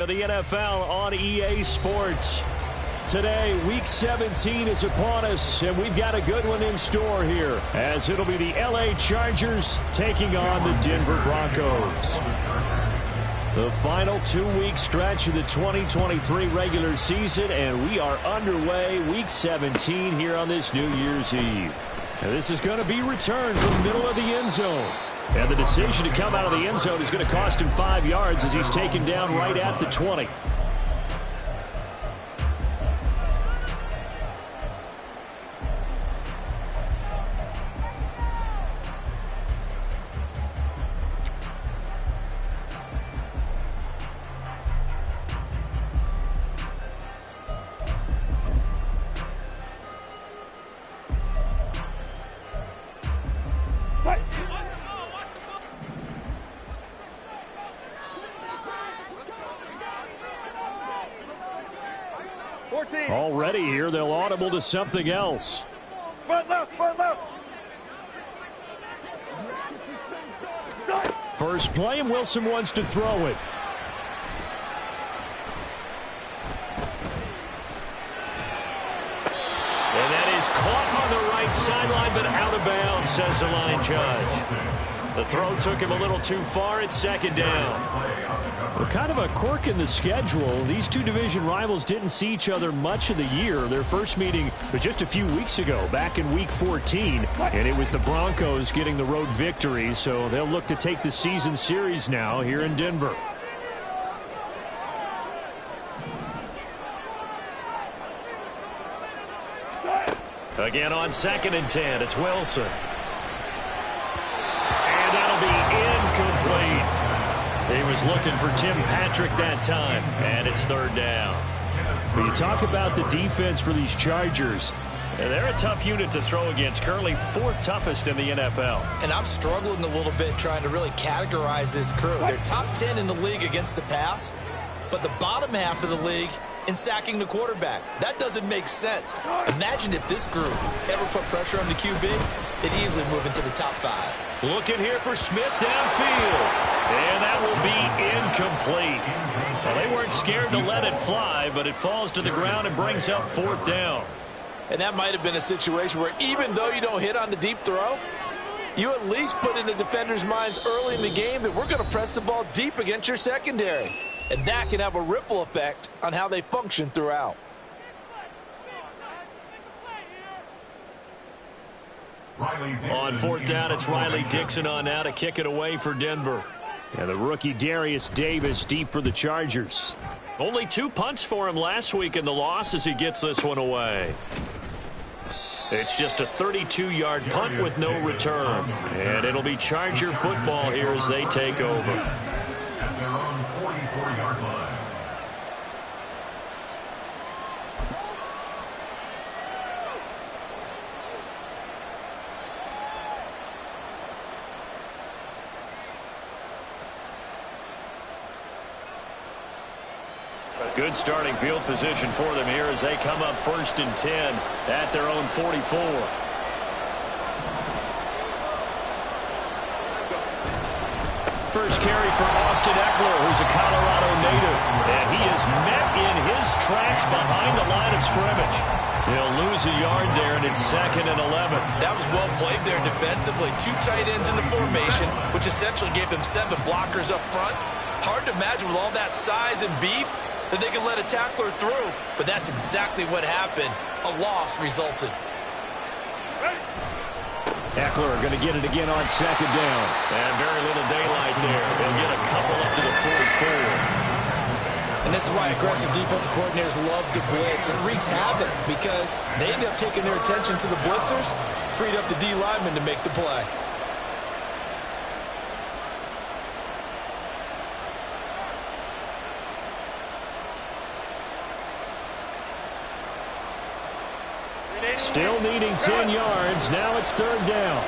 The NFL on EA Sports. Today, Week 17 is upon us, and we've got a good one in store here, as it'll be the LA Chargers taking on the Denver Broncos. The final 2-week stretch of the 2023 regular season, and we are underway Week 17 here on this New Year's Eve. And this is going to be returned from the middle of the end zone. And the decision to come out of the end zone is going to cost him 5 yards as he's taken down right at the 20. Already here, they'll audible to something else. First play, and Wilson wants to throw it. And that is caught on the right sideline, but out of bounds, says the line judge. The throw took him a little too far. It's second down. Well, kind of a quirk in the schedule. These two division rivals didn't see each other much of the year. Their first meeting was just a few weeks ago, back in Week 14. And it was the Broncos getting the road victory, so they'll look to take the season series now here in Denver. Again on 2nd and 10, it's Wilson. And that'll be incomplete. He was looking for Tim Patrick that time, and it's third down. When you talk about the defense for these Chargers, they're a tough unit to throw against, currently 4th toughest in the NFL. And I'm struggling a little bit trying to really categorize this crew. They're top 10 in the league against the pass, but the bottom half of the league in sacking the quarterback. That doesn't make sense. Imagine if this group ever put pressure on the QB, they'd easily move into the top 5. Looking here for Smith downfield. And that will be incomplete. Well, they weren't scared to let it fly, but it falls to the ground and brings up 4th down. And that might have been a situation where even though you don't hit on the deep throw, you at least put in the defenders' minds early in the game that we're going to press the ball deep against your secondary. And that can have a ripple effect on how they function throughout. On 4th down, it's Riley Dixon on now to kick it away for Denver. And the rookie Darius Davis deep for the Chargers. Only 2 punts for him last week in the loss as he gets this one away. It's just a 32-yard punt with no return. And it'll be Charger football here as they take over. At their own 44-yard line. Good starting field position for them here as they come up 1st and 10 at their own 44. First carry for Austin Eckler, who's a Colorado native. And he is met in his tracks behind the line of scrimmage. He'll lose a yard there, and it's 2nd and 11. That was well played there defensively. 2 tight ends in the formation, which essentially gave them 7 blockers up front. Hard to imagine with all that size and beef that they could let a tackler through, but that's exactly what happened. A loss resulted. Eckler going to get it again on 2nd down. And very little daylight there. They'll get a couple up to the 44. And this is why aggressive defensive coordinators love to blitz. It wreaks havoc because they end up taking their attention to the blitzers, freed up the D lineman to make the play. Still needing 10 yards. Now it's 3rd down.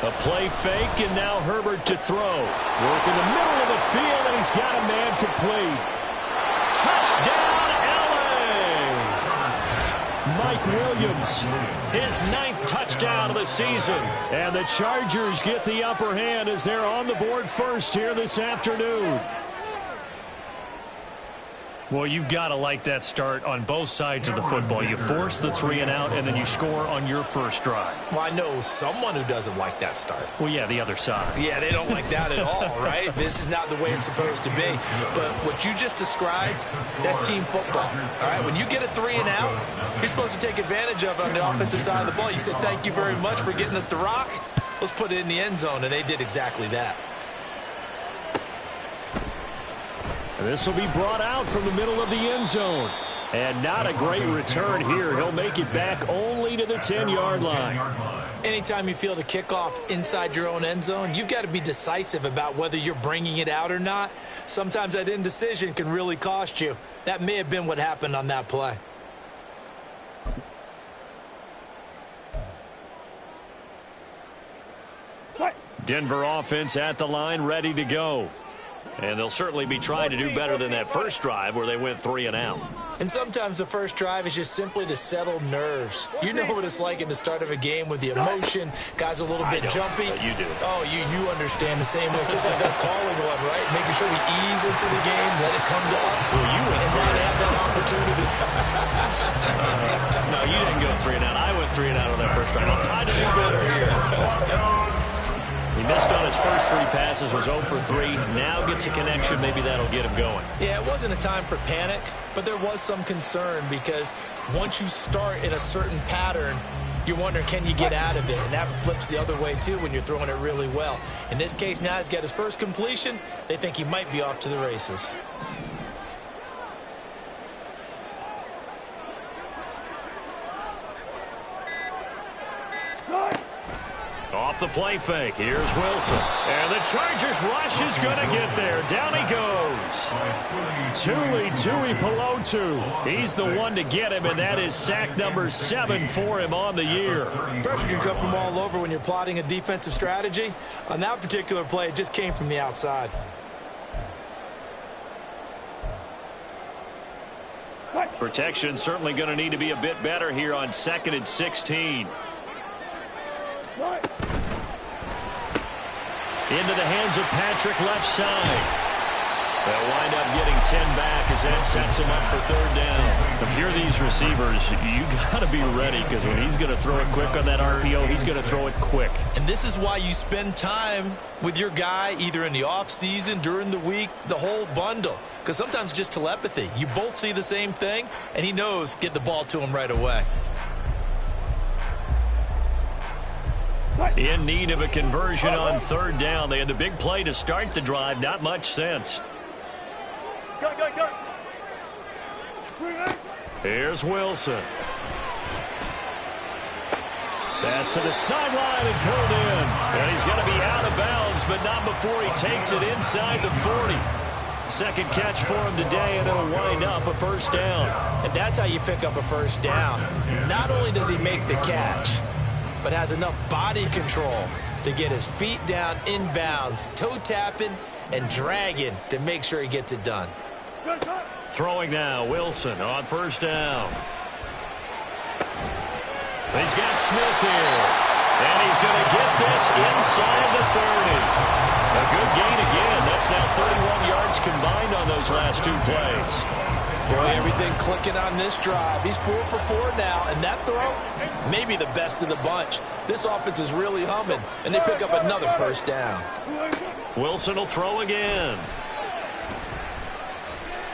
A play fake, and now Herbert to throw. Work in the middle of the field, and he's got a man complete. Touchdown, LA! Mike Williams. His 9th touchdown of the season. And the Chargers get the upper hand as they're on the board first here this afternoon. Well, you've got to like that start on both sides of the football. You force the 3 and out, and then you score on your first drive. Well, I know someone who doesn't like that start. Well, yeah, the other side. Yeah, they don't like that at all, right? This is not the way it's supposed to be. But what you just described, that's team football. All right, when you get a 3 and out, you're supposed to take advantage of it on the offensive side of the ball. You said, thank you very much for getting us the rock. Let's put it in the end zone, and they did exactly that. This will be brought out from the middle of the end zone. And not a great return here. He'll make it back only to the 10-yard line. Anytime you feel the kickoff inside your own end zone, you've got to be decisive about whether you're bringing it out or not. Sometimes that indecision can really cost you. That may have been what happened on that play. Denver offense at the line, ready to go. And they'll certainly be trying to do better than that first drive where they went 3 and out. And sometimes the first drive is just simply to settle nerves. You know what it's like at the start of a game with the emotion. Guys a little bit jumpy. You do. Oh, you understand the same way. It's just like us calling one, right? Making sure we ease into the game, let it come to us. Well, you went and now they have that opportunity. No, you didn't go 3 and out. I went 3 and out on that first drive. I'm trying to do better here. He missed on his first 3 passes, was 0 for 3. Now gets a connection. Maybe that'll get him going. Yeah, it wasn't a time for panic, but there was some concern because once you start in a certain pattern, you're wondering, can you get out of it? And that flips the other way, too, when you're throwing it really well. In this case, now he's got his first completion. They think he might be off to the races. Off the play fake. Here's Wilson. And the Chargers rush is going to get there. Down he goes. Tui Pelotu. He's the one to get him, and that is sack number 7 for him on the year. Pressure can come from all over when you're plotting a defensive strategy. On that particular play, it just came from the outside. Protection certainly going to need to be a bit better here on 2nd and 16. Into the hands of Patrick left side. They'll wind up getting 10 back as that sets him up for 3rd down. If you're these receivers, you got to be ready because when he's going to throw it quick on that RPO, he's going to throw it quick. And this is why you spend time with your guy either in the offseason, during the week, the whole bundle. Because sometimes just telepathy. You both see the same thing, and he knows get the ball to him right away. In need of a conversion on 3rd down. They had the big play to start the drive. Not much sense. Here's Wilson. Pass to the sideline and pulled in. And he's going to be out of bounds, but not before he takes it inside the 40. Second catch for him today, and it'll wind up a 1st down. And that's how you pick up a 1st down. Not only does he make the catch, but has enough body control to get his feet down inbounds, toe tapping and dragging to make sure he gets it done. Throwing now, Wilson on 1st down. He's got Smith here, and he's going to get this inside the 30. A good gain again. That's now 31 yards combined on those last 2 plays. Boy, everything clicking on this drive. He's 4 for 4 now, and that throw, maybe the best of the bunch. This offense is really humming, and they pick up another 1st down. Wilson will throw again.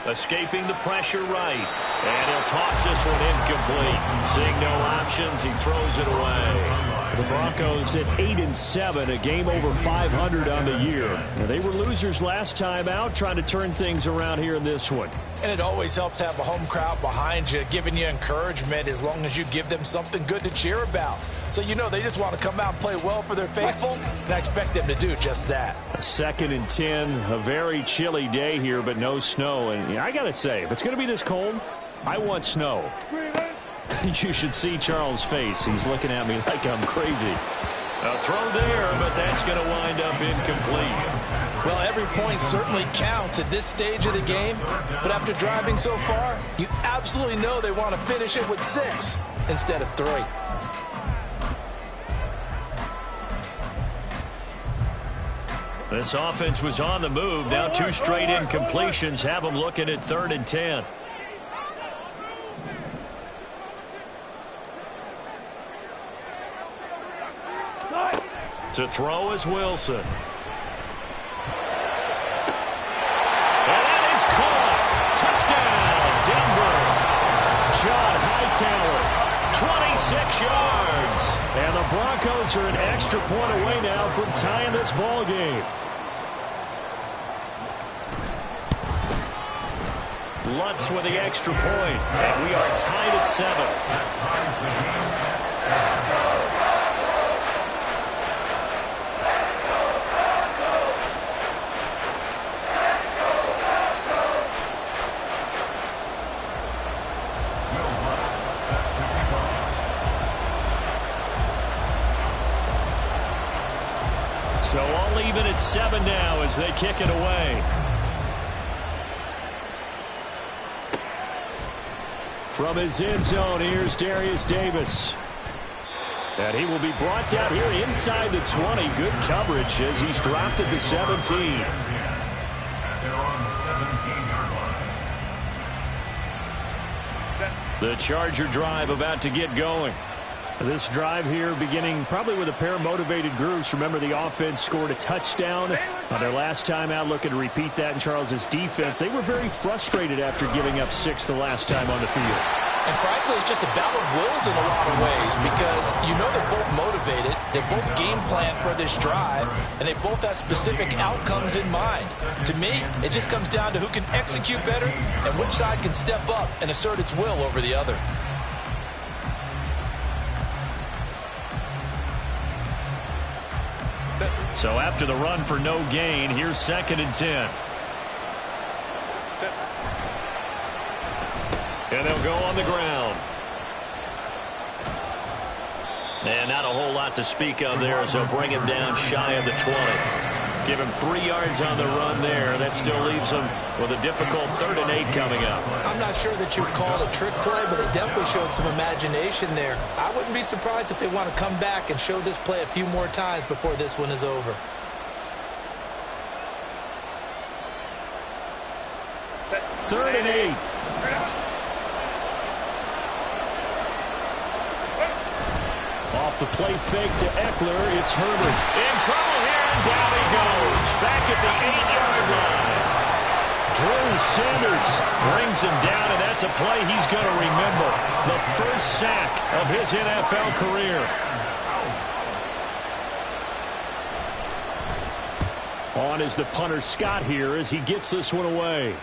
Escaping the pressure right. And he'll toss this one incomplete. Seeing no options, he throws it away. The Broncos at 8-7, a game over 500 on the year. Now, they were losers last time out, trying to turn things around here in this one. And it always helps to have a home crowd behind you, giving you encouragement as long as you give them something good to cheer about. So you know they just want to come out and play well for their faithful, and I expect them to do just that. 2nd and 10, a very chilly day here, but no snow. And I got to say, if it's going to be this cold, I want snow. You should see Charles' face. He's looking at me like I'm crazy. A throw there, but that's going to wind up incomplete. Well, every point certainly counts at this stage of the game, but after driving so far, you absolutely know they want to finish it with 6. instead of 3. This offense was on the move. Now 2 straight incompletions have them looking at 3rd and 10. To throw is Wilson. And that is caught. Touchdown, Denver. John Hightower, 26 yards. And the Broncos are an extra point away now from tying this ball game. Lutz with the extra point, and we are tied at 7. So all even at 7 now as they kick it away. From his end zone, here's Darius Davis. And he will be brought down here inside the 20. Good coverage as he's dropped at the 17. They're on 17-yard line. The Charger drive about to get going. This drive here beginning probably with a pair of motivated groups. Remember, the offense scored a touchdown on their last time out. Looking to repeat that in Charles's defense. They were very frustrated after giving up 6 the last time on the field. And frankly, it's just a battle of wills in a lot of ways because you know they're both motivated, they both game plan for this drive, and they both have specific outcomes in mind. To me, it just comes down to who can execute better and which side can step up and assert its will over the other. So after the run for no gain, here's 2nd and 10. And they'll go on the ground. And not a whole lot to speak of there as they'll bring him down shy of the 20. Give him 3 yards on the run there. That still leaves him with a difficult 3rd and 8 coming up. I'm not sure that you would call it a trick play, but they definitely showed some imagination there. I wouldn't be surprised if they want to come back and show this play a few more times before this one is over. Third and 8. Off the play fake to Eckler, it's Herbert. In trouble here, and down he goes. Back at the 8-yard line. Drew Sanders Brings him down, and that's a play he's going to remember. The first sack of his NFL career. on is the punter Scott here as he gets this one away.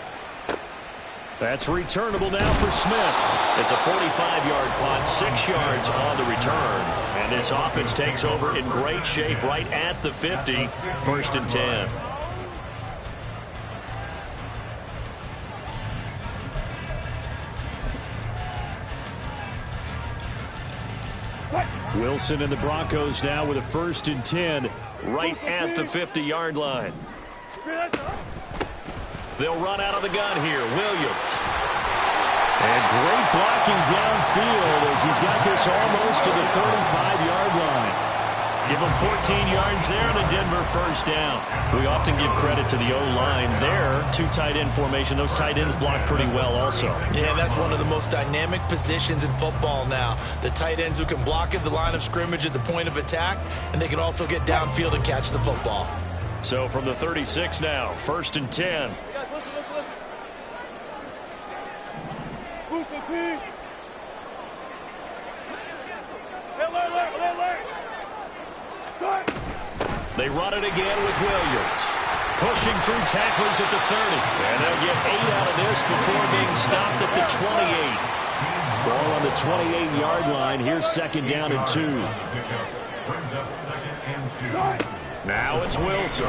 That's returnable now for Smith. It's a 45-yard punt, 6 yards on the return. And this offense takes over in great shape right at the 50, 1st and 10. Wilson and the Broncos now with a 1st and 10 right at the 50-yard line. They'll run out of the gun here. Williams. And great blocking downfield as he's got this almost to the 35-yard line. Give him 14 yards there and a Denver 1st down. We often give credit to the O-line there. 2 tight end formation. Those tight ends block pretty well also. Yeah, that's one of the most dynamic positions in football now. The tight ends who can block at the line of scrimmage at the point of attack, and they can also get downfield and catch the football. So from the 36 now, 1st and 10. They run it again with Williams. Pushing through tacklers at the 30. And they'll get 8 out of this before being stopped at the 28. Ball on the 28-yard line. Here's 2nd down and 2. Brings up 2nd and 2. Now it's Wilson.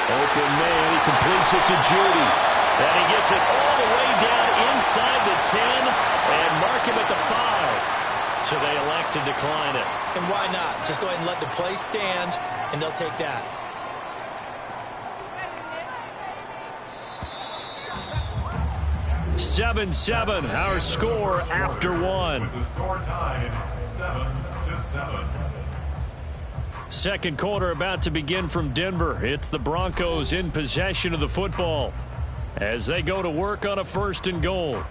Open man. He completes it to Judy. And he gets it all the way down inside the 10 and mark him at the 5. So they elect to decline it. And why not? Just go ahead and let the play stand, and they'll take that. 7-7, our score after one. With the score tied 7-7. Second quarter about to begin from Denver. It's the Broncos in possession of the football as they go to work on a 1st and goal.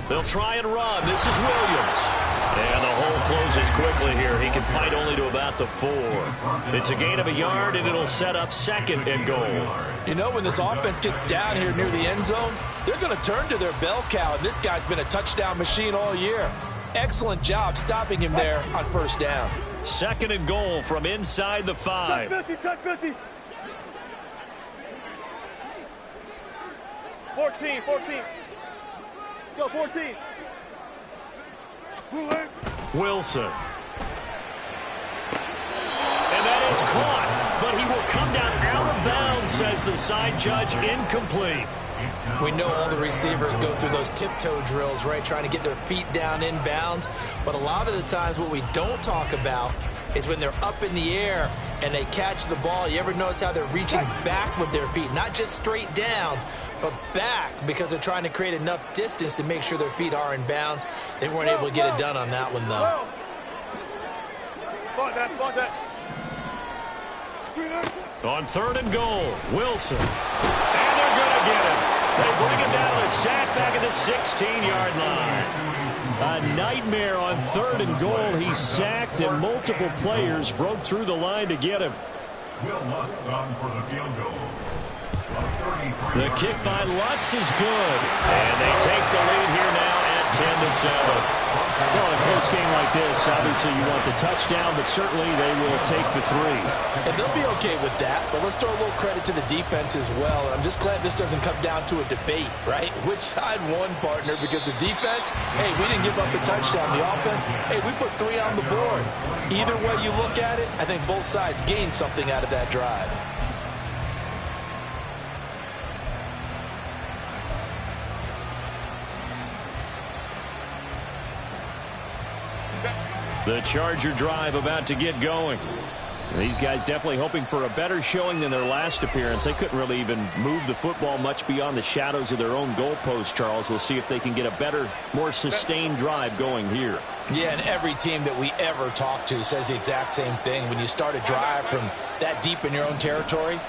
They'll try and run. This is Williams. And the hole closes quickly here. He can fight only to about the 4. It's a gain of a yard, and it'll set up 2nd and goal. You know, when this offense gets down here near the end zone, they're going to turn to their bell cow, and this guy's been a touchdown machine all year. Excellent job stopping him there on 1st down. 2nd and goal from inside the 5. Touch 50. 14. Go, 14. Wilson. And that is caught, but he will come down out of bounds, says the side judge. Incomplete. We know all the receivers go through those tiptoe drills, right, trying to get their feet down in bounds. But a lot of the times what we don't talk about is when they're up in the air and they catch the ball. You ever notice how they're reaching back with their feet, not just straight down, but back, because they're trying to create enough distance to make sure their feet are in bounds. They weren't able to get it done on that one, though. On 3rd and goal, Wilson. And they're going to get him. They bring him down to sack back at the 16-yard line. A nightmare on 3rd and goal. He's sacked, and multiple players broke through the line to get him. Will Lutz on for the field goal. The kick by Lutz is good. And they take the lead here now at 10-7. Well, in a close game like this, obviously you want the touchdown, but certainly they will take the 3. And they'll be okay with that, but let's throw a little credit to the defense as well. And I'm just glad this doesn't come down to a debate, right? Which side won, partner? Because the defense, hey, we didn't give up a touchdown. The offense, hey, we put 3 on the board. Either way you look at it, I think both sides gained something out of that drive. The Charger drive about to get going. These guys definitely hoping for a better showing than their last appearance. They couldn't really even move the football much beyond the shadows of their own goalpost, Charles. We'll see if they can get a better, more sustained drive going here. Yeah, and every team that we ever talk to says the exact same thing. When you start a drive from that deep in your own territory,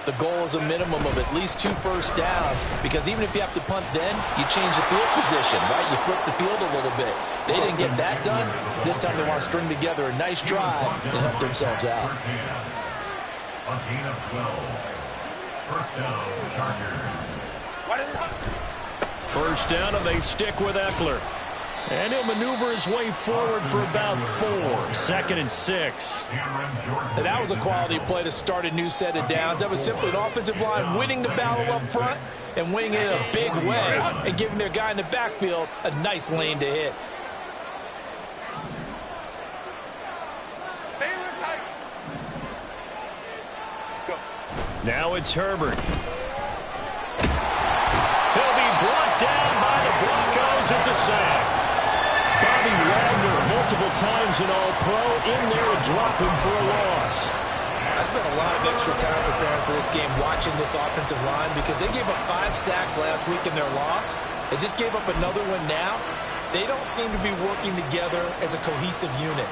the goal is a minimum of at least 2 first downs, because even if you have to punt then, you change the field position, right? You flip the field a little bit. They didn't get that done. This time they want to string together a nice drive and help themselves out. A gain of 12. 1st down, Chargers. 1st down, and they stick with Eckler. And he'll maneuver his way forward for about 4. 2nd and 6. And that was a quality play to start a new set of downs. That was simply an offensive line winning the battle up front and winning it in a big way and giving their guy in the backfield a nice lane to hit. Now it's Herbert. He'll be brought down by the Broncos. It's a sack. Bobby Wagner, multiple times an All-Pro, in there to drop him for a loss. I spent a lot of extra time preparing for this game, watching this offensive line, because they gave up 5 sacks last week in their loss. They just gave up another one now. They don't seem to be working together as a cohesive unit.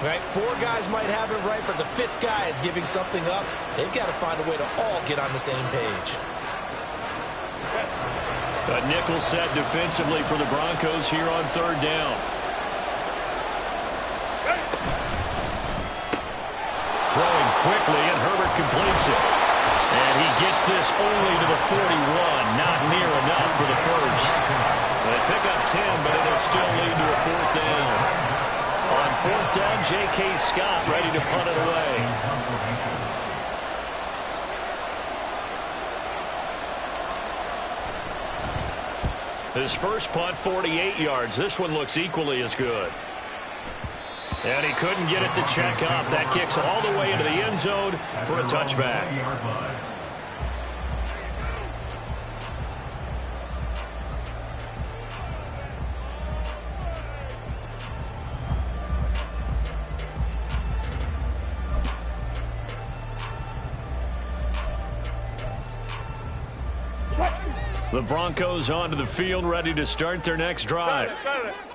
Right? 4 guys might have it right, but the 5th guy is giving something up. They've got to find a way to all get on the same page. A nickel set defensively for the Broncos here on 3rd down. Throwing quickly, and Herbert completes it. And he gets this only to the 41. Not near enough for the 1st. They pick up 10, but it'll still lead to a 4th down. On 4th down, J.K. Scott ready to punt it away. His first punt, 48 yards. This one looks equally as good. And he couldn't get it to check up. That kicks all the way into the end zone for a touchback. The Broncos onto the field, ready to start their next drive.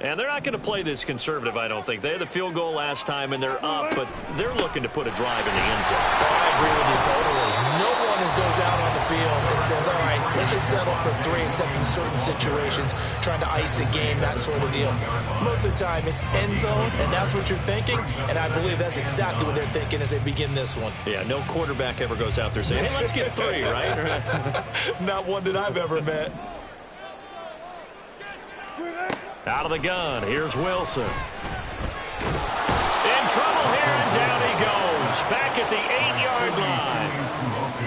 And they're not going to play this conservative, I don't think. They had the field goal last time, and they're up, but they're looking to put a drive in the end zone. I agree with you totally. No one goes out on the field and says, all right, let's just settle for 3, except in certain situations, trying to ice a game, that sort of deal. Most of the time, it's end zone, and that's what you're thinking, and I believe that's exactly what they're thinking as they begin this one. Yeah, no quarterback ever goes out there saying, hey, let's get 3, right? Not one that I've ever met. Out of the gun, here's Wilson. In trouble here, and down he goes. Back at the 8-yard line.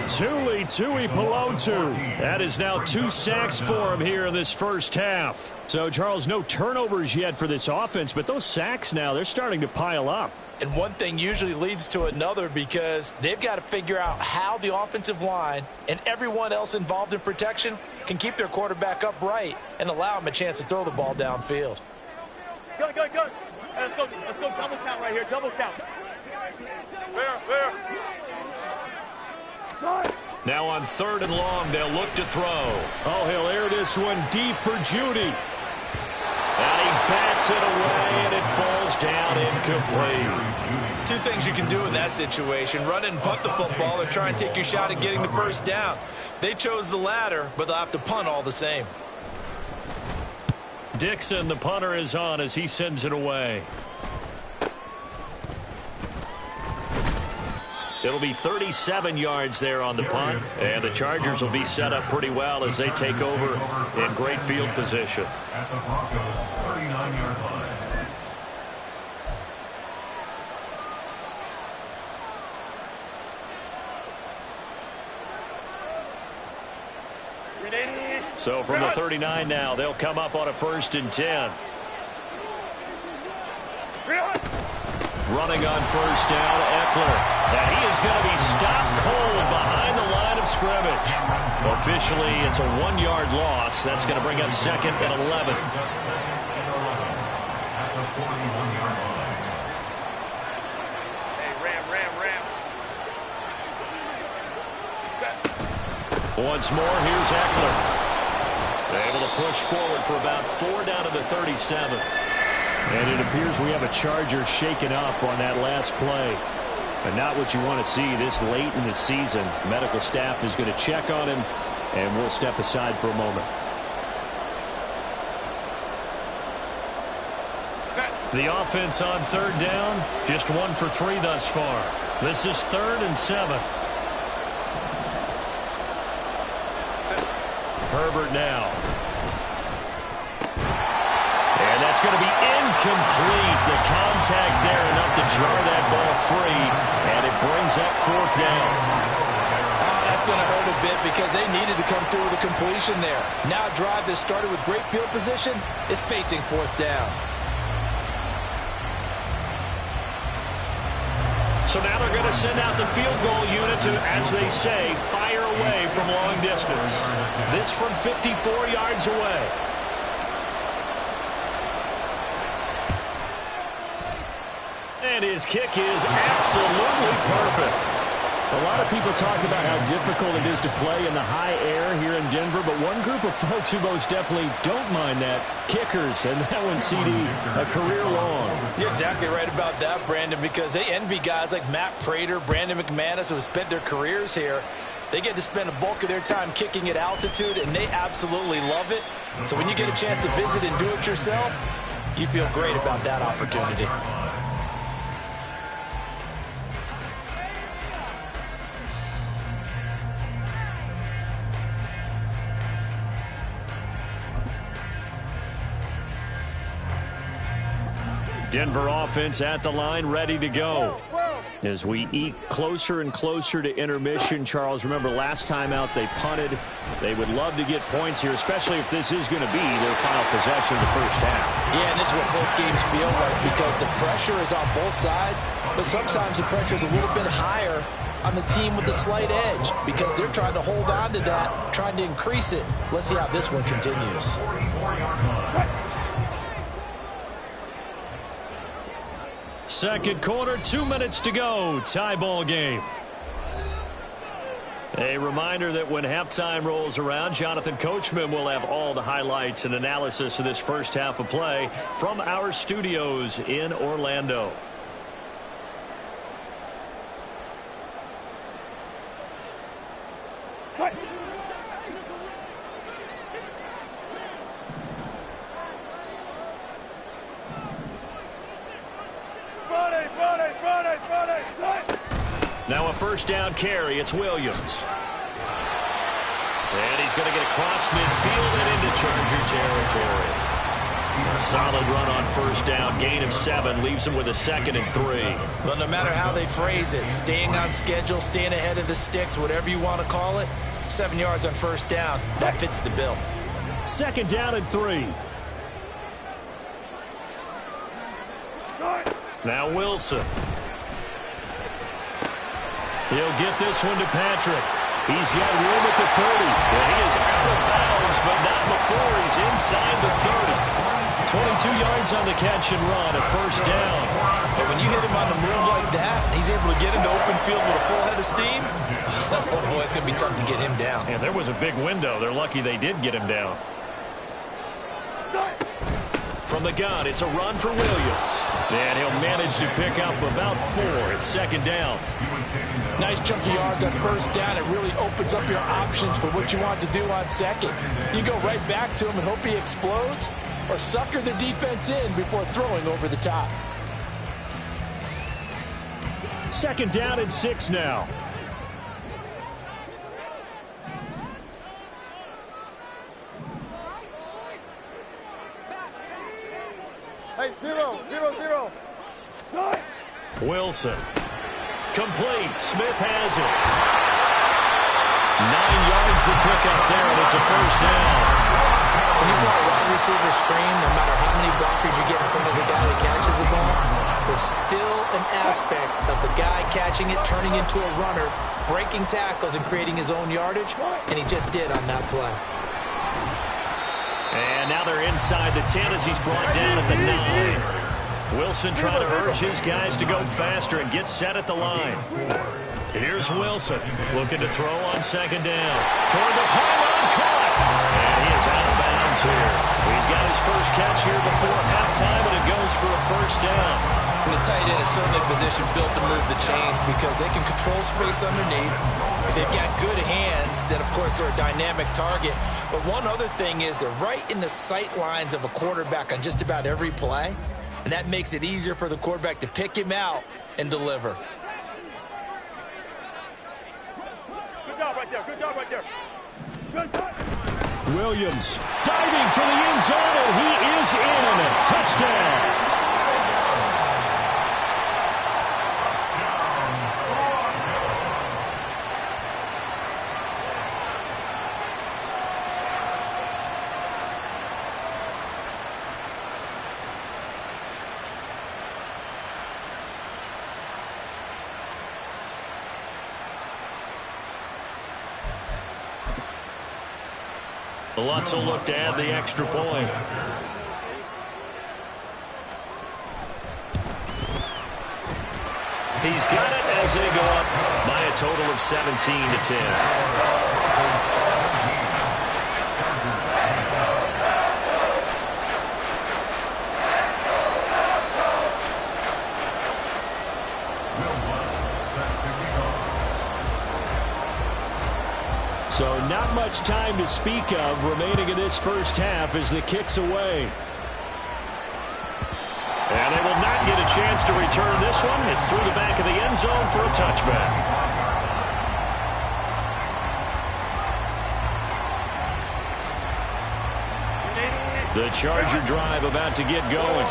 Tuli Tuipulotu. That is now 2 sacks for him here in this first half. So, Charles, no turnovers yet for this offense, but those sacks now, they're starting to pile up. And one thing usually leads to another because they've got to figure out how the offensive line and everyone else involved in protection can keep their quarterback upright and allow him a chance to throw the ball downfield. Go. Hey, let's go double count right here. Double count. Where? Now on 3rd and long, they'll look to throw. Oh, he'll air this one deep for Judy. And he bats it away, and it falls down incomplete. 2 things you can do in that situation: run and punt the football, or try and take your shot at getting the first down. They chose the latter, but they'll have to punt all the same. Dixon, the punter, is on as he sends it away. It'll be 37 yards there on the punt, and the Chargers will be set up pretty well as they take over in great field position. At the Broncos' 39-yard line. So from the 39 now, they'll come up on a 1st and 10. Running on 1st down, Eckler. And he is going to be stopped cold behind the line of scrimmage. Officially, it's a 1-yard loss. That's going to bring up 2nd and 11. At the 41-yard line. Hey, ram. Once more, here's Eckler. Able to push forward for about 4 down to the 37. And it appears we have a Charger shaken up on that last play. And not what you want to see this late in the season. Medical staff is going to check on him, and we'll step aside for a moment. The offense on 3rd down, just 1 for 3 thus far. This is 3rd and 7. Herbert now. And that's going to be incomplete. The contact there enough to jar that ball free, and it brings up 4th down. Oh, that's going to hurt a bit because they needed to come through with a completion there. Now a drive that started with great field position is facing 4th down. So now they're going to send out the field goal unit to, as they say, fire away from long distance. This from 54 yards away. And his kick is absolutely perfect. A lot of people talk about how difficult it is to play in the high air here in Denver, but one group of folks who most definitely don't mind that, kickers, and that one, CD, a career long. You're exactly right about that, Brandon, because they envy guys like Matt Prater, Brandon McManus, who have spent their careers here. They get to spend a bulk of their time kicking at altitude, and they absolutely love it. So when you get a chance to visit and do it yourself, you feel great about that opportunity. Denver offense at the line, ready to go. As we eat closer and closer to intermission, Charles, remember last time out they punted. They would love to get points here, especially if this is going to be their final possession of the first half. Yeah, and this is what close games feel like because the pressure is on both sides, but sometimes the pressure is a little bit higher on the team with the slight edge because they're trying to hold on to that, trying to increase it. Let's see how this one continues. Second quarter, 2 minutes to go. Tie ball game. A reminder that when halftime rolls around, Jonathan Coachman will have all the highlights and analysis of this first half of play from our studios in Orlando. Now a first down carry. It's Williams. And he's going to get across midfield and into Charger territory. A solid run on first down. Gain of 7 leaves him with a 2nd and 3. Well, no matter how they phrase it, staying on schedule, staying ahead of the sticks, whatever you want to call it, 7 yards on first down, that fits the bill. 2nd down and 3. Now Wilson. He'll get this one to Patrick. He's got room at the 30. And he is out of bounds, but not before he's inside the 30. 22 yards on the catch and run, a first down. But when you hit him on the move like that, he's able to get into open field with a full head of steam. Oh, boy, it's going to be tough to get him down. Yeah, there was a big window. They're lucky they did get him down. From the gun, it's a run for Williams. And he'll manage to pick up about 4. It's 2nd down. Nice chunk of yards on first down. It really opens up your options for what you want to do on second. You go right back to him and hope he explodes, or sucker the defense in before throwing over the top. 2nd down and 6 now. Hey, 0. Wilson. Complete. Smith has it. 9 yards to pick up there, and it's a first down. When you play a wide receiver screen, no matter how many blockers you get in front of the guy that catches the ball, there's still an aspect of the guy catching it, turning into a runner, breaking tackles and creating his own yardage, and he just did on that play. And now they're inside the 10 as he's brought down at the 9. Wilson trying to urge his guys to go faster and get set at the line. Here's Wilson looking to throw on 2nd down. Toward the pylon, caught. And he is out of bounds here. He's got his first catch here before halftime, and it goes for a first down. The tight end is certainly a position built to move the chains because they can control space underneath. If they've got good hands, then, of course, they're a dynamic target. But one other thing is they're right in the sight lines of a quarterback on just about every play. And that makes it easier for the quarterback to pick him out and deliver. Good job right there. Good job right there. Good job. Williams diving for the end zone, and he is in. Touchdown. Lots will look to add the extra point. He's got it as they go up by a total of 17-10. So not much time to speak of remaining in this first half as the kick's away. And they will not get a chance to return this one. It's through the back of the end zone for a touchback. The Charger drive about to get going.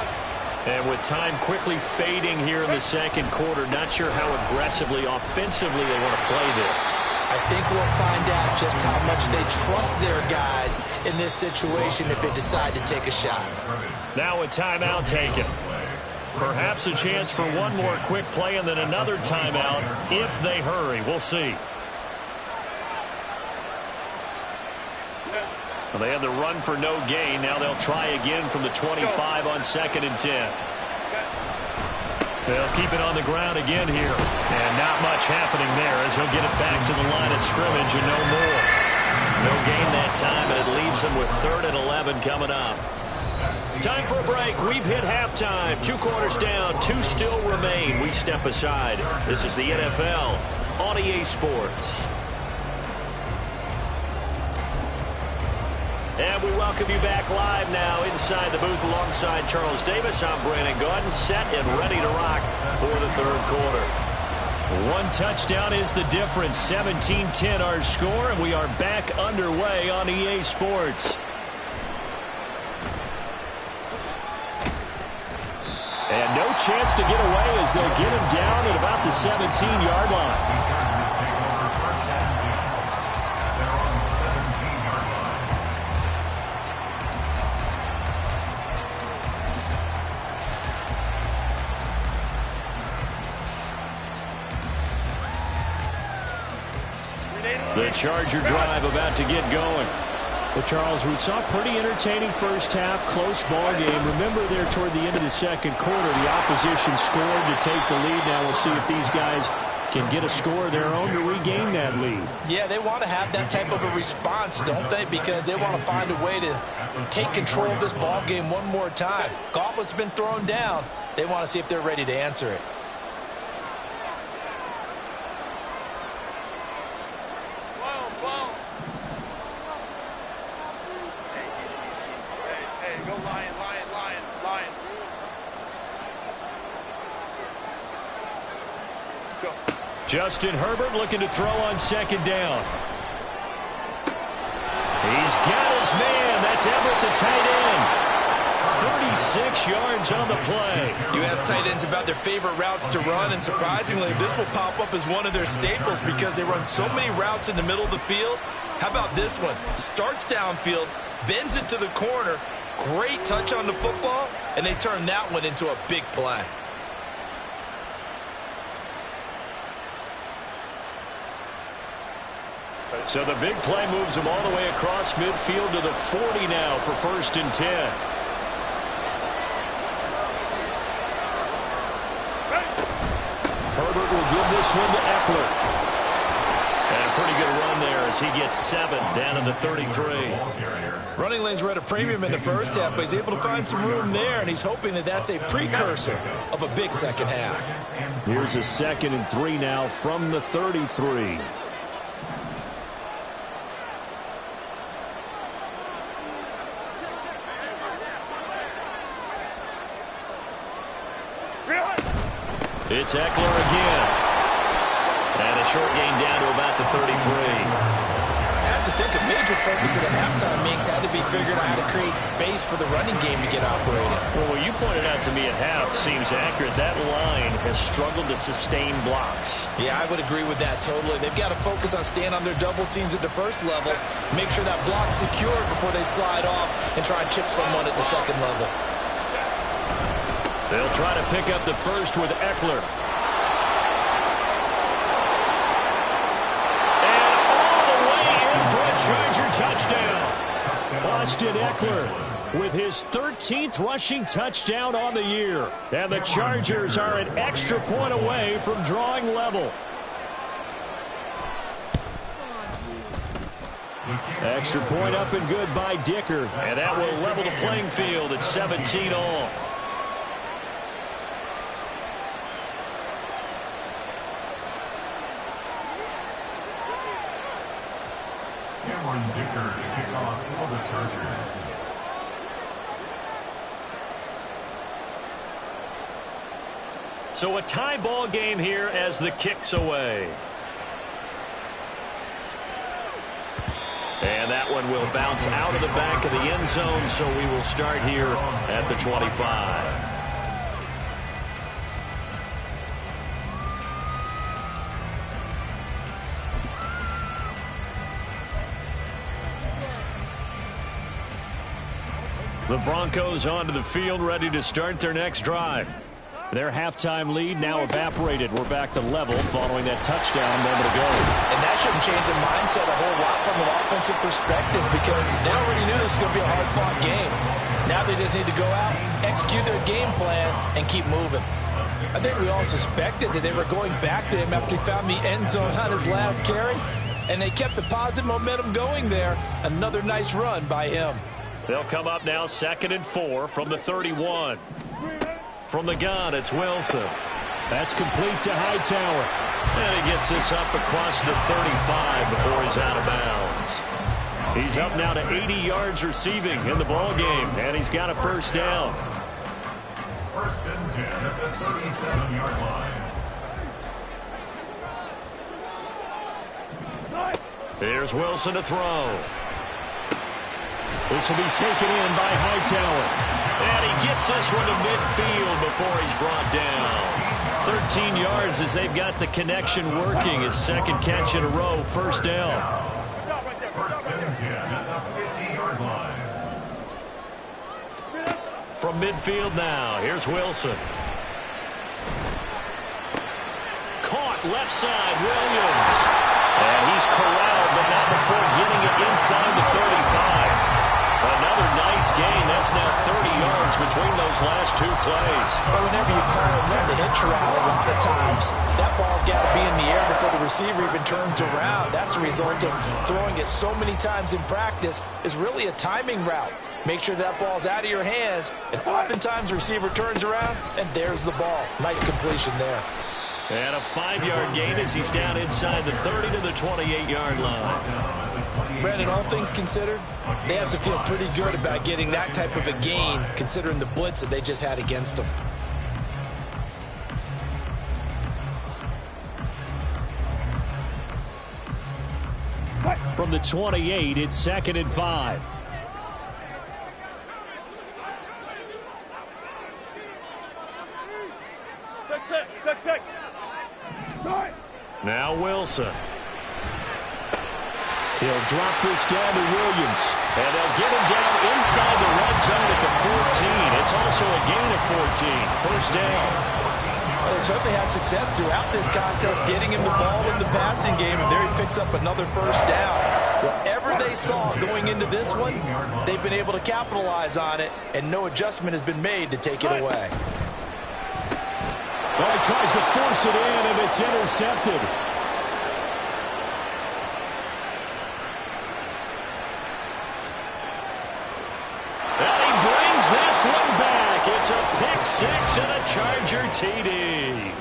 And with time quickly fading here in the second quarter, not sure how aggressively, offensively they want to play this. I think we'll find out just how much they trust their guys in this situation if they decide to take a shot. Now a timeout taken. Perhaps a chance for one more quick play and then another timeout if they hurry. We'll see. Well, they had the run for no gain. Now they'll try again from the 25 on 2nd and 10. They'll keep it on the ground again here. And not much happening there as he'll get it back to the line of scrimmage and no more. No gain that time, and it leaves them with 3rd and 11 coming up. Time for a break. We've hit halftime. 2 quarters down, 2 still remain. We step aside. This is the NFL on EA Sports. And we welcome you back live now inside the booth alongside Charles Davis. I'm Brandon Gaudin, set and ready to rock for the 3rd quarter. 1 touchdown is the difference. 17-10 our score, and we are back underway on EA Sports. And no chance to get away as they get him down at about the 17-yard line. The Charger drive about to get going. Well, Charles, we saw a pretty entertaining first half, close ball game. Remember there toward the end of the 2nd quarter, the opposition scored to take the lead. Now we'll see if these guys can get a score of their own to regain that lead. Yeah, they want to have that type of a response, don't they? Because they want to find a way to take control of this ball game one more time. Gauntlet's been thrown down. They want to see if they're ready to answer it. Justin Herbert looking to throw on 2nd down. He's got his man. That's Everett, the tight end. 36 yards on the play. You ask tight ends about their favorite routes to run, and surprisingly, this will pop up as one of their staples because they run so many routes in the middle of the field. How about this one? Starts downfield, bends it to the corner, great touch on the football, and they turn that one into a big play. So the big play moves them all the way across midfield to the 40 now for 1st and 10. Herbert will give this one to Eckler. And a pretty good run there as he gets 7 down to the 33. Running lanes were at a premium in the first half, but he's able to find some room there, and he's hoping that that's a precursor of a big second half. Here's a 2nd and 3 now from the 33. It's Eckler again. And a short gain down to about the 33. I have to think a major focus of the halftime meetings had to be figuring out how to create space for the running game to get operated. Well, what you pointed out to me at half seems accurate. That line has struggled to sustain blocks. Yeah, I would agree with that totally. They've got to focus on staying on their double teams at the first level, make sure that block's secured before they slide off and try and chip someone at the 2nd level. They'll try to pick up the first with Eckler. And all the way in for a Charger touchdown. Austin Eckler with his 13th rushing touchdown on the year. And the Chargers are an extra point away from drawing level. Extra point up and good by Dicker. And that will level the playing field at 17 all. Dicker to kick off for the Chargers. So a tie ball game here as the kick's away. And that one will bounce out of the back of the end zone, so we will start here at the 25. The Broncos onto the field, ready to start their next drive. Their halftime lead now evaporated. We're back to level following that touchdown a moment ago. And that shouldn't change the mindset a whole lot from an offensive perspective because they already knew this was going to be a hard-fought game. Now they just need to go out, execute their game plan, and keep moving. I think we all suspected that they were going back to him after he found the end zone on his last carry, and they kept the positive momentum going there. Another nice run by him. They'll come up now 2nd and 4 from the 31. From the gun, it's Wilson. That's complete to Hightower. And he gets this up across the 35 before he's out of bounds. He's up now to 80 yards receiving in the ball game, and he's got a first down. 1st and 10 at the 37-yard line. Here's Wilson to throw. This will be taken in by Hightower. And he gets this one to midfield before he's brought down. 13 yards as they've got the connection working. His 2nd catch in a row, first down. 1st and 10 at the 50-yard line. From midfield now, here's Wilson. Caught left side, Williams. And he's corralled, but not before getting it inside the 35. Another nice gain. That's now 30 yards between those last 2 plays. But whenever you call it run the hitch route, a lot of times that ball's got to be in the air before the receiver even turns around. That's the result of throwing it so many times in practice. Is really a timing route. Make sure that ball's out of your hands, and oftentimes the receiver turns around, and there's the ball. Nice completion there. And a 5-yard gain as he's down inside the 30 to the 28-yard line. Brandon, all things considered, they have to feel pretty good about getting that type of a gain, considering the blitz that they just had against them. From the 28, it's 2nd and 5. Check. Now Wilson. He'll drop this down to Williams. And they'll get him down inside the red zone at the 14. It's also a gain of 14. First down. Well, they certainly had success throughout this contest getting him the ball in the passing game, and there he picks up another first down. Whatever they saw going into this one, they've been able to capitalize on it, and no adjustment has been made to take it away. Well, he tries to force it in, and it's intercepted. And he brings this one back. It's a pick six and a Charger TD.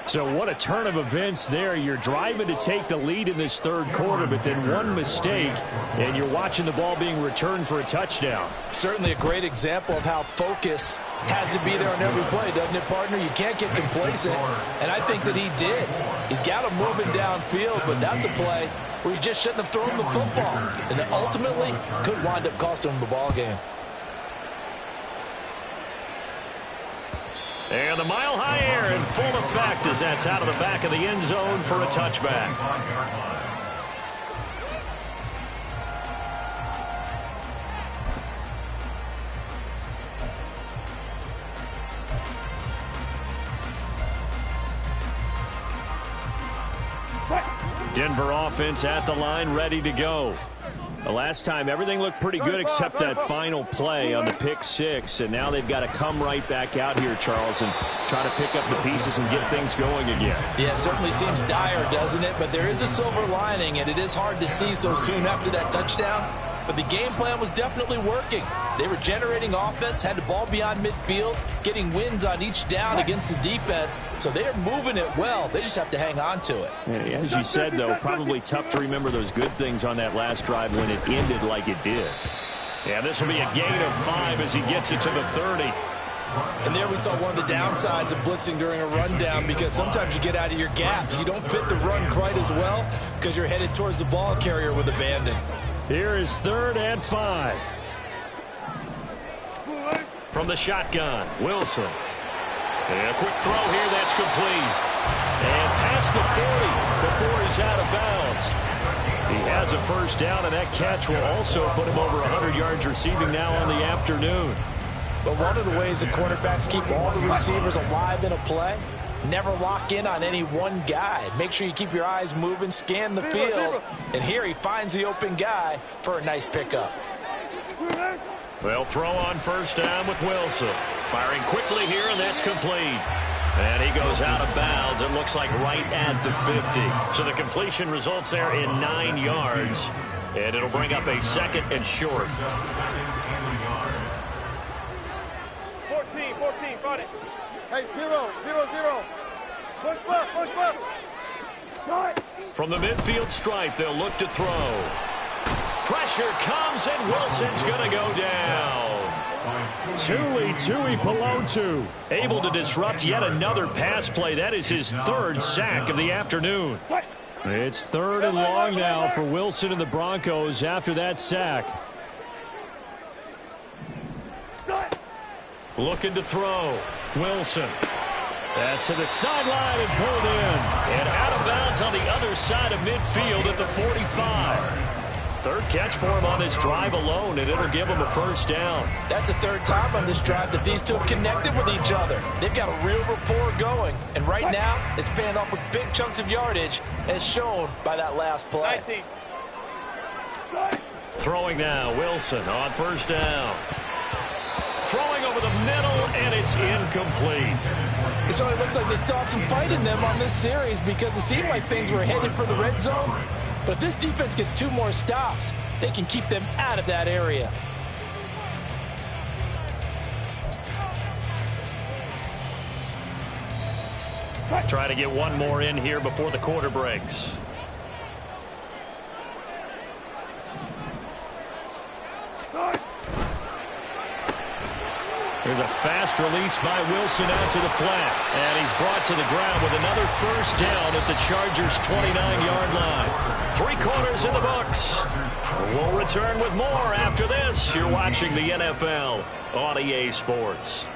So what a turn of events there. You're driving to take the lead in this third quarter, but then one mistake, and you're watching the ball being returned for a touchdown. Certainly a great example of how focus has to be there on every play, doesn't it, partner? You can't get complacent, and I think that he did. He's got him moving downfield, but that's a play where he just shouldn't have thrown the football, and that ultimately could wind up costing him the ball game. And the mile high air in full effect as that's out of the back of the end zone for a touchback. Denver offense at the line, ready to go. The last time, everything looked pretty good except that final play on the pick six, and now they've got to come right back out here, Charles, and try to pick up the pieces and get things going again. Yeah, it certainly seems dire, doesn't it? But there is a silver lining, and it is hard to see so soon after that touchdown. But the game plan was definitely working. They were generating offense, had the ball beyond midfield, getting wins on each down against the defense. So they are moving it well. They just have to hang on to it. Yeah, as you said, though, probably tough to remember those good things on that last drive when it ended like it did. Yeah, this will be a gain of 5 as he gets it to the 30. And there we saw one of the downsides of blitzing during a rundown, because sometimes you get out of your gaps. You don't fit the run quite as well because you're headed towards the ball carrier with abandon. Here is 3rd and 5. From the shotgun, Wilson. And a quick throw here, that's complete. And past the 40 before he's out of bounds. He has a first down, and that catch will also put him over 100 yards receiving now on the afternoon. But one of the ways that quarterbacks keep all the receivers alive in a play, never lock in on any one guy. Make sure you keep your eyes moving, scan the field, and here he finds the open guy for a nice pickup. They'll throw on first down with Wilson. Firing quickly here, and that's complete. And he goes out of bounds. It looks like right at the 50. So the completion results there in 9 yards. And it'll bring up a 2nd and short. 14, front it. Hey, 0. Push left. From the midfield stripe, they'll look to throw. Pressure comes, and Wilson's going to go down. Tui Pelotu able to disrupt yet another pass play. That is his 3rd sack of the afternoon. It's 3rd and long now for Wilson and the Broncos after that sack. Looking to throw. Wilson. Pass to the sideline and pulled in. And out of bounds on the other side of midfield at the 45. 3rd catch for him on this drive alone, and it'll give him a 1st down. That's the 3rd time on this drive that these two have connected with each other. They've got a real rapport going. And right now, it's paying off with big chunks of yardage, as shown by that last play. 19. Throwing now, Wilson on 1st down. Throwing over the middle, and it's incomplete. So it looks like they still have some fight in them on this series because it seemed like things were headed for the red zone. But if this defense gets 2 more stops, they can keep them out of that area. Try to get one more in here before the quarter breaks. There's a fast release by Wilson out to the flat. And he's brought to the ground with another 1st down at the Chargers' 29-yard line. 3 quarters in the books. We'll return with more after this. You're watching the NFL on EA Sports.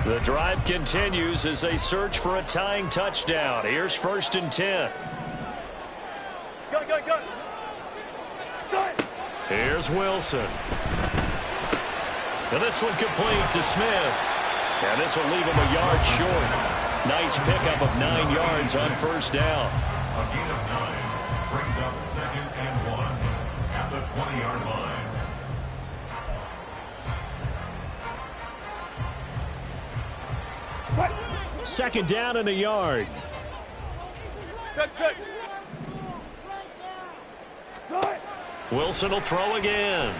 The drive continues as they search for a tying touchdown. Here's 1st and 10. Go. Here's Wilson. And this one complete to Smith. And this will leave him a yard short. Nice pickup of 9 yards on 1st down. A gain of 9 brings up 2nd and 1 at the 20-yard line. 2nd down and a yard. Good. Wilson will throw again.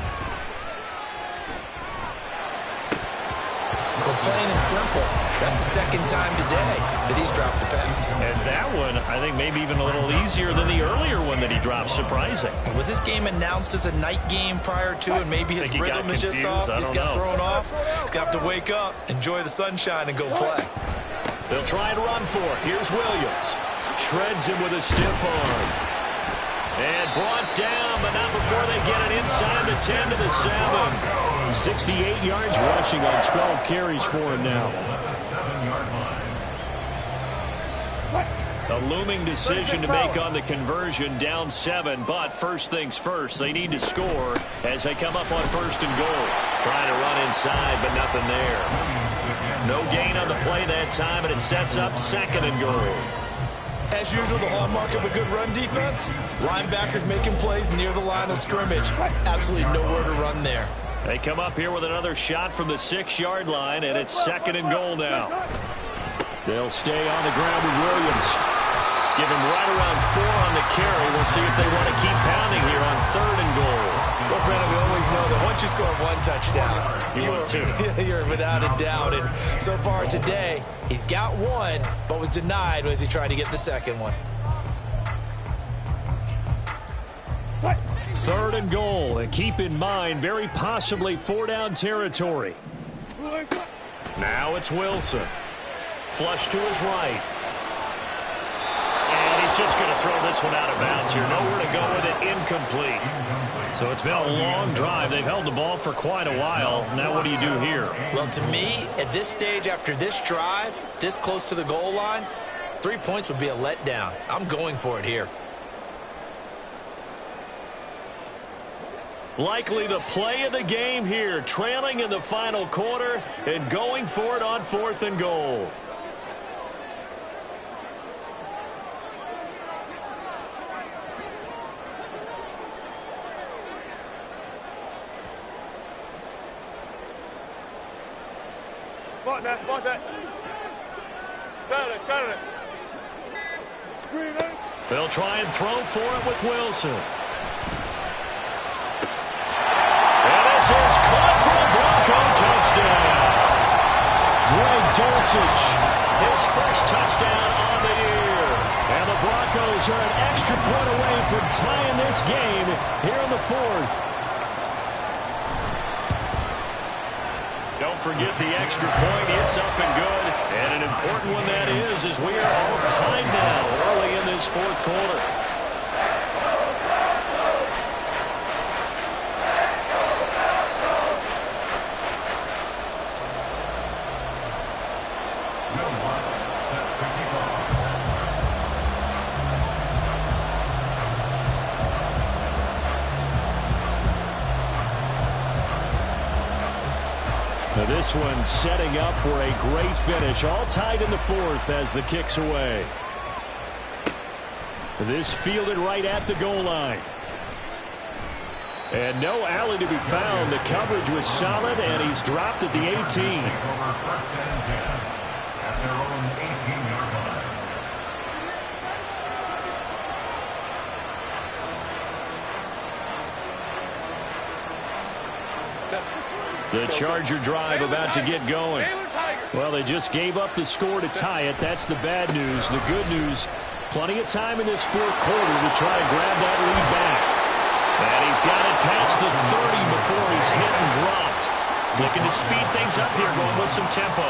Well, plain and simple, that's the 2nd time today that he's dropped a pass. And that one, I think, maybe even a little easier than the earlier one that he dropped. Surprising. Was this game announced as a night game prior to, and maybe his rhythm is just off? He's got thrown off. He's got to wake up, enjoy the sunshine, and go play. They'll try and run for it. Here's Williams. Shreds him with a stiff arm. And brought down, but not before they get it inside the 10 to the 7. 68 yards rushing on 12 carries for him now. A looming decision to make on the conversion, down 7, but first things first, they need to score as they come up on 1st and goal. Trying to run inside, but nothing there. No gain on the play that time, and it sets up 2nd and goal. As usual, the hallmark of a good run defense, linebackers making plays near the line of scrimmage. Absolutely nowhere to run there. They come up here with another shot from the 6-yard line, and it's 2nd and goal now. They'll stay on the ground with Williams. Give him right around 4 on the carry. We'll see if they want to keep pounding here on 3rd and goal. Well, Brandon, we always know that once you score 1 touchdown, you're without a doubt. And so far today, he's got 1, but was denied as he tried to get the 2nd one. 3rd and goal. And keep in mind, very possibly 4-down territory. Now it's Wilson. Flush to his right. And he's just going to throw this one out of bounds here. Nowhere to go with it. Incomplete. So it's been a long drive. They've held the ball for quite a while. Now what do you do here? Well, to me, at this stage, after this drive, this close to the goal line, 3 points would be a letdown. I'm going for it here. Likely the play of the game here. Trailing in the final quarter and going for it on 4th and goal. Spot that, spot that. Got it. Screen it. They'll try and throw for it with Wilson. And this is caught for a Bronco touchdown. Greg Dulcich, his first touchdown on the year. And the Broncos are an extra point away from tying this game here in the fourth. Don't forget the extra point. It's up and good. And an important one that is, as we are all tied now early in this fourth quarter. This one setting up for a great finish. All tied in the fourth as the kick's away. This fielded right at the goal line. And no alley to be found. The coverage was solid, and he's dropped at the 18. First and 10 at their own 18-yard line. The Charger drive about to get going. Well, they just gave up the score to tie it. That's the bad news. The good news, plenty of time in this fourth quarter to try to grab that lead back. And he's got it past the 30 before he's hit and dropped. Looking to speed things up here, going with some tempo.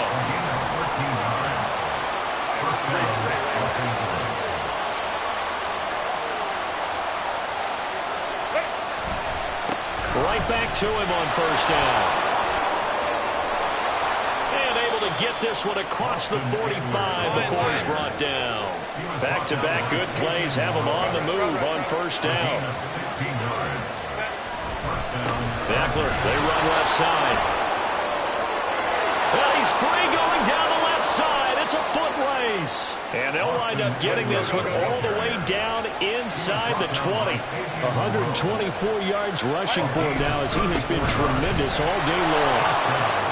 Right back to him on first down. Get this one across the 45 before he's brought down. Back-to-back good plays have him on the move on first down. Eckler, they run left side. Well, he's free going down the left side. It's a foot race. And they'll wind up getting this one all the way down inside the 20. 124 yards rushing for him now as he has been tremendous all day long.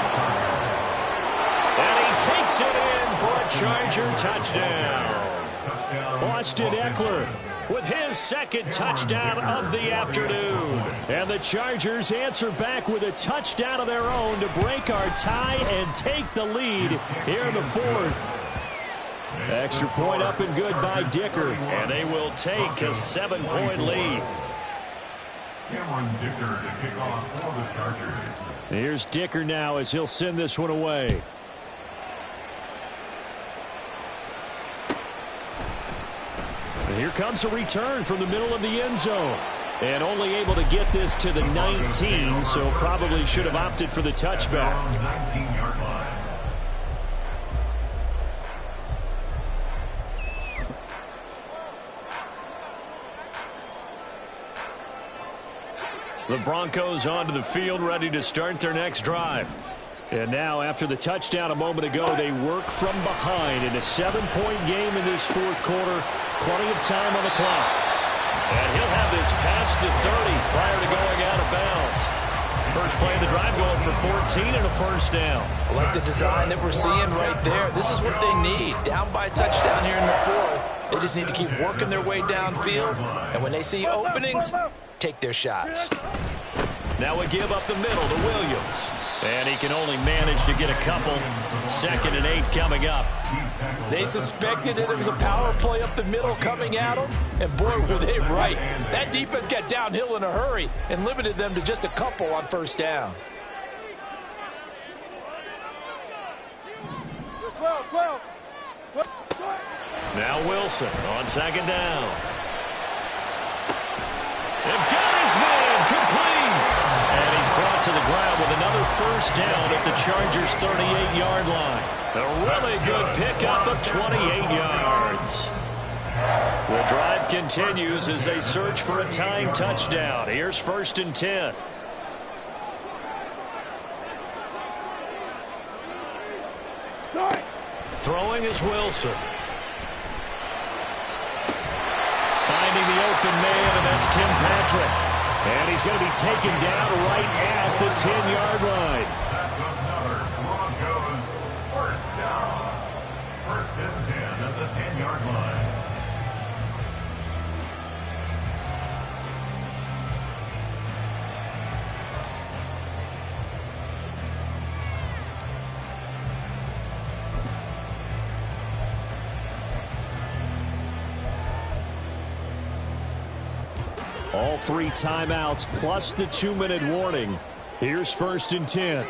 Takes it in for a Charger touchdown. Austin Eckler with his second touchdown of the afternoon. And the Chargers answer back with a touchdown of their own to break our tie and take the lead here in the fourth. Extra point up and good by Dicker. And they will take a 7-point lead. Cameron Dicker to kick off for the Chargers. Here's Dicker now as he'll send this one away. Here comes a return from the middle of the end zone. And only able to get this to the 19, so probably should have opted for the touchback. 19-yard line. The Broncos onto the field, ready to start their next drive. And now, after the touchdown a moment ago, they work from behind in a 7-point game in this fourth quarter. Plenty of time on the clock. And he'll have this past the 30 prior to going out of bounds. First play of the drive going for 14 and a first down. I like the design that we're seeing right there. This is what they need. Down by a touchdown here in the fourth. They just need to keep working their way downfield. And when they see openings, take their shots. Now we give up the middle to Williams. And he can only manage to get a couple. 2nd and 8 coming up. They suspected that it was a power play up the middle coming at them. And boy, were they right. That defense got downhill in a hurry and limited them to just a couple on first down. Now Wilson on 2nd down. And got his man complete. And he's brought to the ground with another first down at the Chargers' 38-yard line. A really good pickup of 28 yards. The drive continues as they search for a tying touchdown. Here's 1st and 10. Throwing is Wilson. Finding the open man, and that's Tim Patrick. And he's going to be taken down right at the 10-yard line. That's another Broncos and 10 at the 10-yard line. All 3 timeouts plus the 2-minute warning. Here's 1st and 10.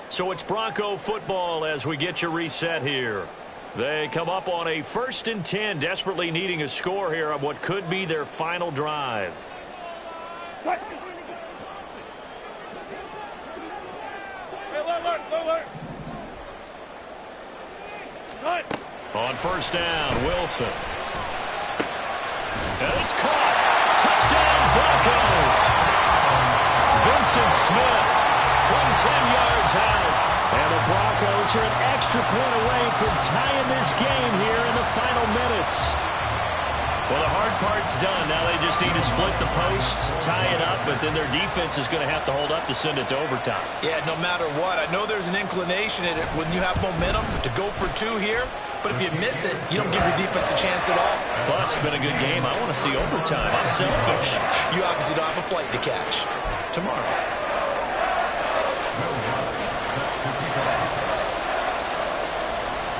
So it's Bronco football as we get you reset here. They come up on a 1st and 10, desperately needing a score here on what could be their final drive. On 1st down, Wilson. And it's caught. Touchdown, Broncos. Vincent Smith from 10 yards out. And the Broncos are an extra point away from tying this game here in the final minutes. Well, the hard part's done. Now they just need to split the post, tie it up, but then their defense is going to have to hold up to send it to overtime. Yeah, no matter what. I know there's an inclination in it when you have momentum to go for 2 here, but if you miss it, you don't give your defense a chance at all. Plus, it's been a good game. I want to see overtime. I'm selfish. You obviously don't have a flight to catch. Tomorrow.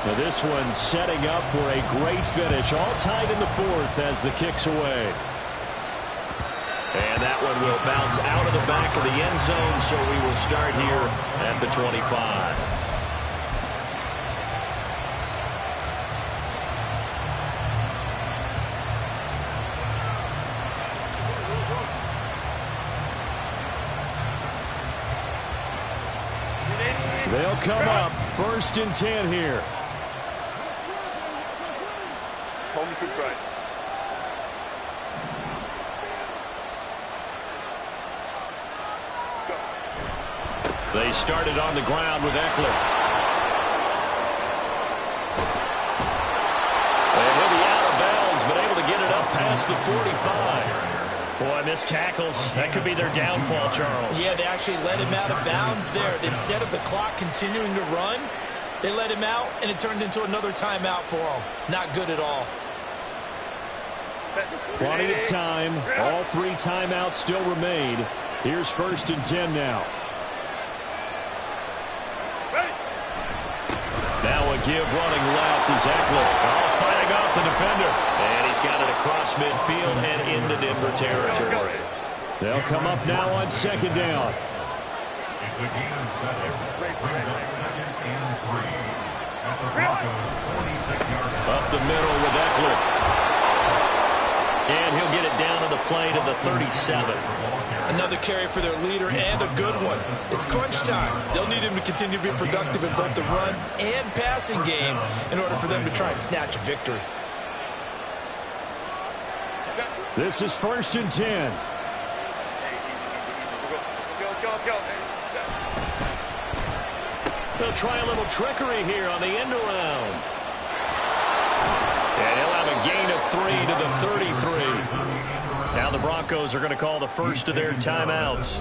Now this one setting up for a great finish. All tied in the 4th as the kick's away. And that one will bounce out of the back of the end zone, so we will start here at the 25. They'll come up 1st and 10 here. Home to right. They started on the ground with Eckler. And he'll be out of bounds, but able to get it up past the 45. Boy, missed tackles. That could be their downfall, Charles. Yeah, they actually let him out of bounds there. Instead of the clock continuing to run, they let him out, and it turned into another timeout for him. Not good at all. Plenty of time. All 3 timeouts still remain. Here's 1st and 10 now. Now a give running left is Eckler. Fighting off the defender. And he's got it across midfield and into Denver territory. They'll come up now on 2nd down. It's a gain of 7. Brings up 2nd and 3. At the Broncos' 46-yard line. Up the middle with Eckler. And he'll get it down to the play to the 37. Another carry for their leader and a good one. It's crunch time. They'll need him to continue to be productive in both the run and passing game in order for them to try and snatch a victory. This is 1st and 10. They'll try a little trickery here on the end around. And he'll have a gain of 3 to the 33. Now the Broncos are going to call the first of their timeouts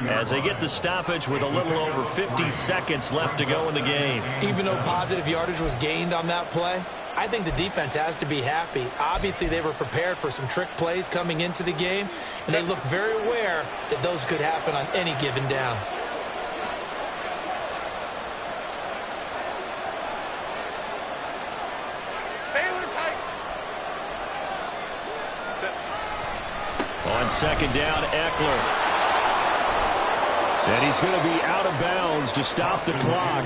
as they get the stoppage with a little over 50 seconds left to go in the game. Even though positive yardage was gained on that play, I think the defense has to be happy. Obviously, they were prepared for some trick plays coming into the game, and they looked very aware that those could happen on any given down. On 2nd down, Eckler. And he's going to be out of bounds to stop the clock.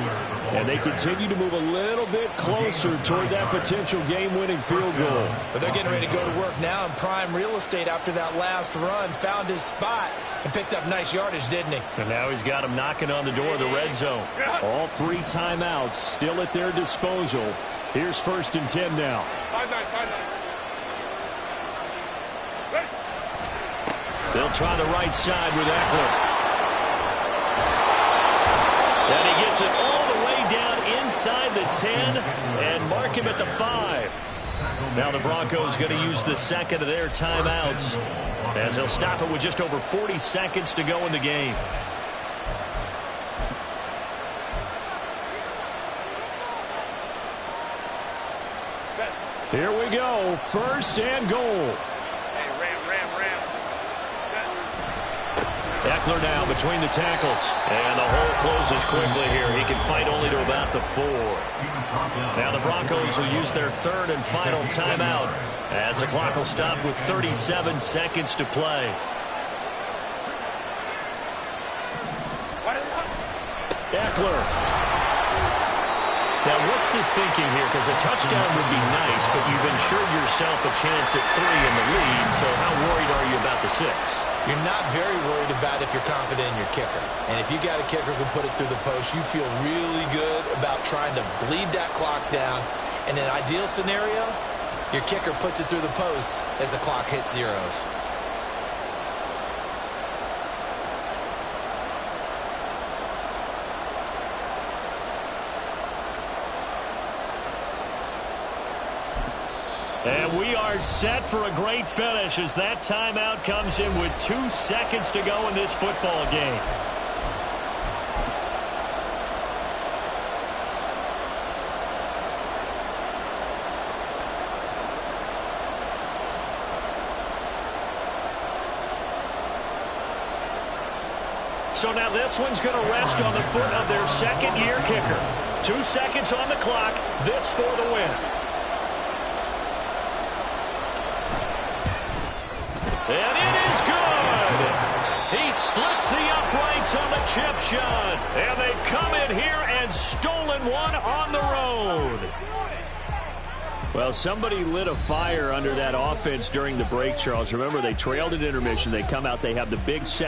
And they continue to move a little bit closer toward that potential game-winning field goal. But they're getting ready to go to work now in prime real estate after that last run. Found his spot and picked up nice yardage, didn't he? And now he's got him knocking on the door of the red zone. All 3 timeouts still at their disposal. Here's 1st and 10 now. 5-9. They'll try the right side with Eckler. And he gets it all the way down inside the 10 and mark him at the 5. Now the Broncos going to use the second of their timeouts as he'll stop it with just over 40 seconds to go in the game. Here we go, first and goal. Hey, ram. Eckler now between the tackles. And the hole closes quickly here. He can fight only to about the 4. Now the Broncos will use their third and final timeout as the clock will stop with 37 seconds to play. Eckler. Now, what's the thinking here? Because a touchdown would be nice, but you've ensured yourself a chance at 3 in the lead, so how worried are you about the 6? You're not very worried about if you're confident in your kicker. And if you got a kicker who can put it through the post, you feel really good about trying to bleed that clock down. In an ideal scenario, your kicker puts it through the post as the clock hits zeros. And we are set for a great finish as that timeout comes in with 2 seconds to go in this football game. So now this one's going to rest on the foot of their second-year kicker. 2 seconds on the clock. This for the win. And it is good. He splits the uprights on the chip shot. And they've come in here and stolen one on the road. Well, somebody lit a fire under that offense during the break, Charles. Remember, they trailed at intermission. They come out, they have the big second.